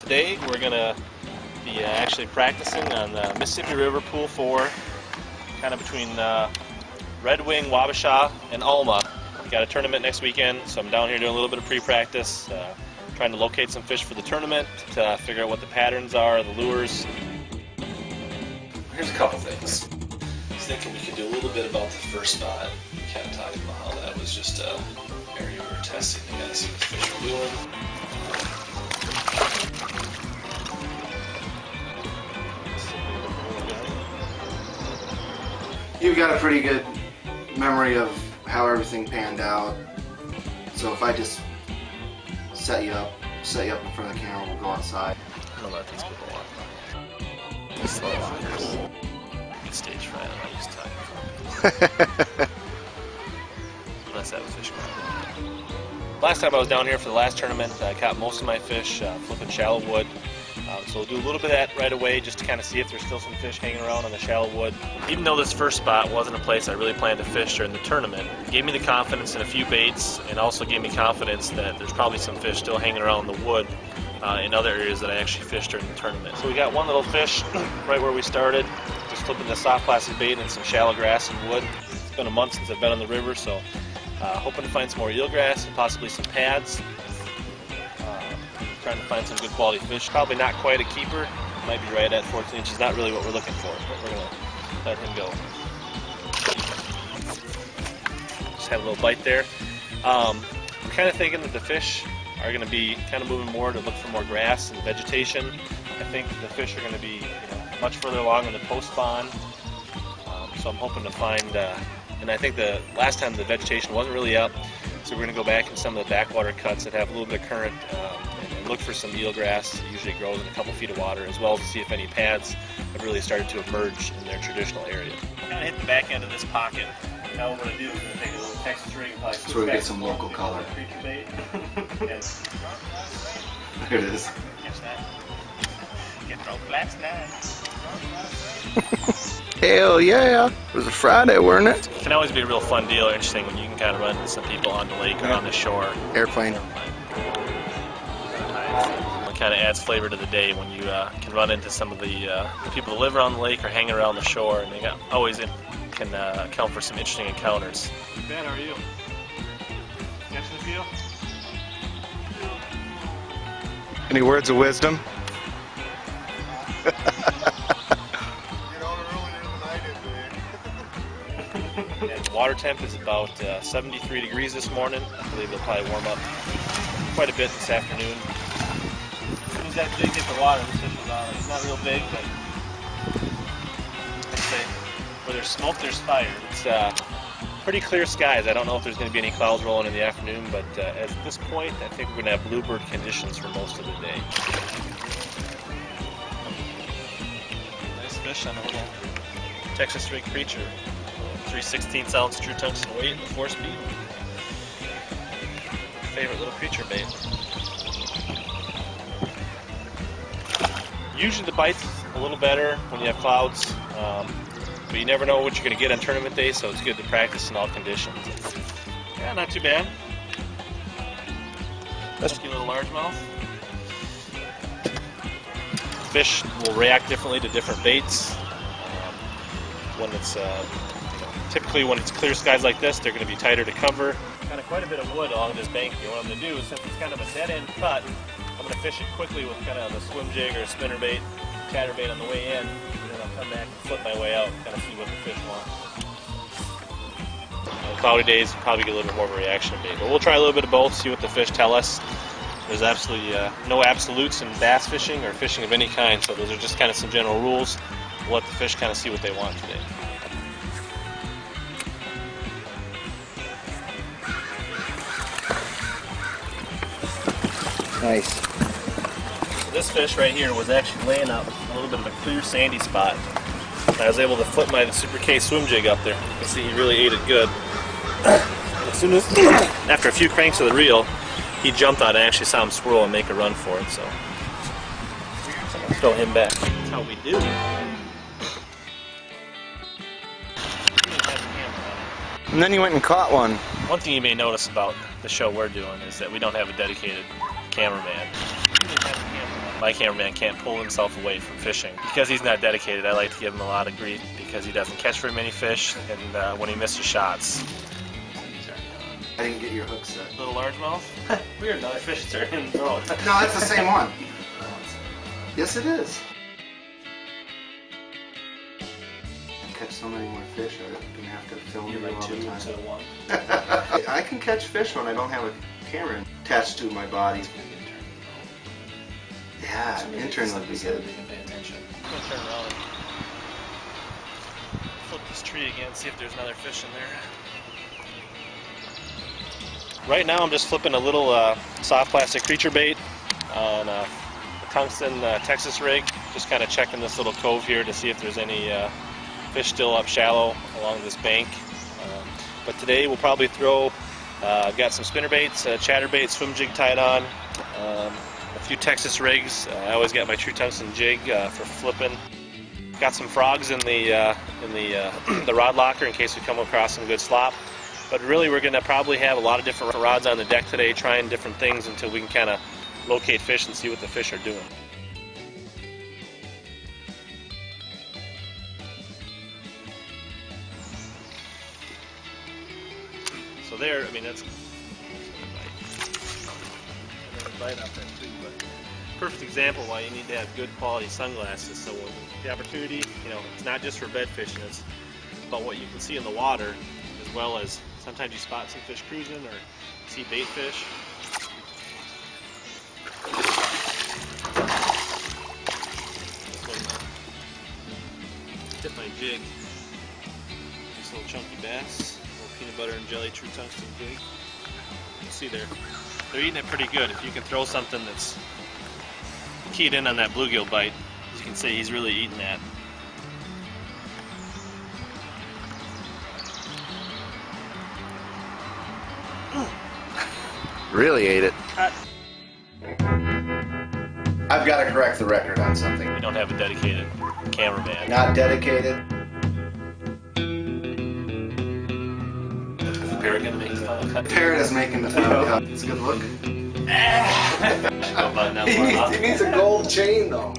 Today we're going to be actually practicing on the Mississippi River Pool 4, kind of between Red Wing, Wabasha, and Alma. We got a tournament next weekend, so I'm down here doing a little bit of pre-practice, trying to locate some fish for the tournament, to figure out what the patterns are, the lures. Here's a couple things. I was thinking we could do a little bit about the first spot, kind of talking about how that was just an area we were testing to kind of see what the fish were doing. You've got a pretty good memory of how everything panned out. So if I just set you up in front of the camera, we'll go outside. I'm gonna let these people walk. These slow walkers. Stage fright, I'm not used to talking. Unless I have a fish going. Last time I was down here for the last tournament, I caught most of my fish flipping shallow wood. So we'll do a little bit of that right away just to kind of see if there's still some fish hanging around on the shallow wood. Even though this first spot wasn't a place I really planned to fish during the tournament, it gave me the confidence in a few baits and also gave me confidence that there's probably some fish still hanging around the wood in other areas that I actually fished during the tournament. So we got one little fish right where we started, just flipping the soft plastic bait in some shallow grass and wood. It's been a month since I've been on the river, so hoping to find some more eelgrass and possibly some pads. Trying to find some good quality fish. Probably not quite a keeper. Might be right at 14 inches. Not really what we're looking for, but we're going to let him go. Just had a little bite there. I'm kind of thinking that the fish are going to be kind of moving more to look for more grass and vegetation. I think the fish are going to be much further along in the post spawn. So I'm hoping to find, and I think the last time the vegetation wasn't really up, so we're going to go back in some of the backwater cuts that have a little bit of current and look for some eelgrass. It usually grows in a couple feet of water, as well as to see if any pads have really started to emerge in their traditional area. Kind of hit the back end of this pocket. Now what we're going to do is we're going to take a little Texas rig, that's where we get some local color. Creature bait. There it is. Catch that. Get broke last night. Hell yeah! It was a Friday, wasn't it? It can always be a real fun deal or interesting when you can kind of run into some people on the lake or on the shore. Airplane. It kind of adds flavor to the day when you can run into some of the people that live around the lake or hanging around the shore, and they can account for some interesting encounters. Ben, how are you? Catching the feel? Any words of wisdom? The water temp is about 73 degrees this morning. I believe it'll probably warm up quite a bit this afternoon. As soon as that jig hit the water, this fish was on. It's not real big, but I'd say where there's smoke, there's fire. It's pretty clear skies. I don't know if there's going to be any clouds rolling in the afternoon, but at this point, I think we're going to have bluebird conditions for most of the day. Nice fish on a little Texas rig creature. 3/16 ounce true tungsten weight and 4-speed. Favorite little creature bait. Usually the bite's a little better when you have clouds, but you never know what you're going to get on tournament day, so it's good to practice in all conditions. Yeah, not too bad. Pesky little largemouth. Fish will react differently to different baits. When it's typically when it's clear skies like this, they're going to be tighter to cover. Kind of quite a bit of wood along this bank here. What I'm going to do is, since it's kind of a dead-end cut, I'm going to fish it quickly with kind of a swim jig or a spinner bait, chatter bait on the way in, and then I'll come back and flip my way out and kind of see what the fish want. On cloudy days, we'll probably get a little bit more of a reaction bait, but we'll try a little bit of both, see what the fish tell us. There's absolutely no absolutes in bass fishing or fishing of any kind, so those are just kind of some general rules. We'll let the fish kind of see what they want today. Nice. So this fish right here was actually laying up a little bit of a clear sandy spot. I was able to flip my Super K swim jig up there. You can see he really ate it good. As soon as, after a few cranks of the reel, he jumped on it and actually saw him swirl and make a run for it. So I'm going to throw him back. That's how we do. And then you went and caught one. One thing you may notice about the show we're doing is that we don't have a dedicated cameraman. My cameraman can't pull himself away from fishing. Because he's not dedicated, I like to give him a lot of grief because he doesn't catch very many fish, and when he misses shots. I didn't get your hook set. Little largemouth? Weird, another fish turn in the throat. No, that's the same one. Yes, it is. Catch so many more fish, I'm gonna have to film you all the time. 2 to 1. I can catch fish when I don't have a camera attached to my body. Yeah, intern would be good. Pay attention. I'm gonna turn around and flip this tree again, see if there's another fish in there. Right now I'm just flipping a little soft plastic creature bait on a tungsten Texas rig. Just kind of checking this little cove here to see if there's any fish still up shallow along this bank. But today we'll probably throw, I've got some spinner baits, chatterbait, swim jig tied on, a few Texas rigs. I always got my true tungsten jig for flipping. Got some frogs in the the rod locker in case we come across some good slop. But really we're going to probably have a lot of different rods on the deck today, trying different things until we can kind of locate fish and see what the fish are doing. So there, I mean, that's bite off that tree, but perfect example why you need to have good quality sunglasses. So when the opportunity, you know, it's not just for bed fishing, it's about what you can see in the water, as well as sometimes you spot some fish cruising or see bait fish. Tip my jig. Nice little chunky bass. Little peanut butter and jelly true tungsten jig. You can see they're eating it pretty good. If you can throw something that's keyed in on that bluegill bite, as you can see, he's really eating that. Really ate it. I've got to correct the record on something. We don't have a dedicated cameraman. Not dedicated. Is the parrot gonna make the final cut? Parrot is making the final cut. It's a good look. Should go button that one up. He needs a gold chain though.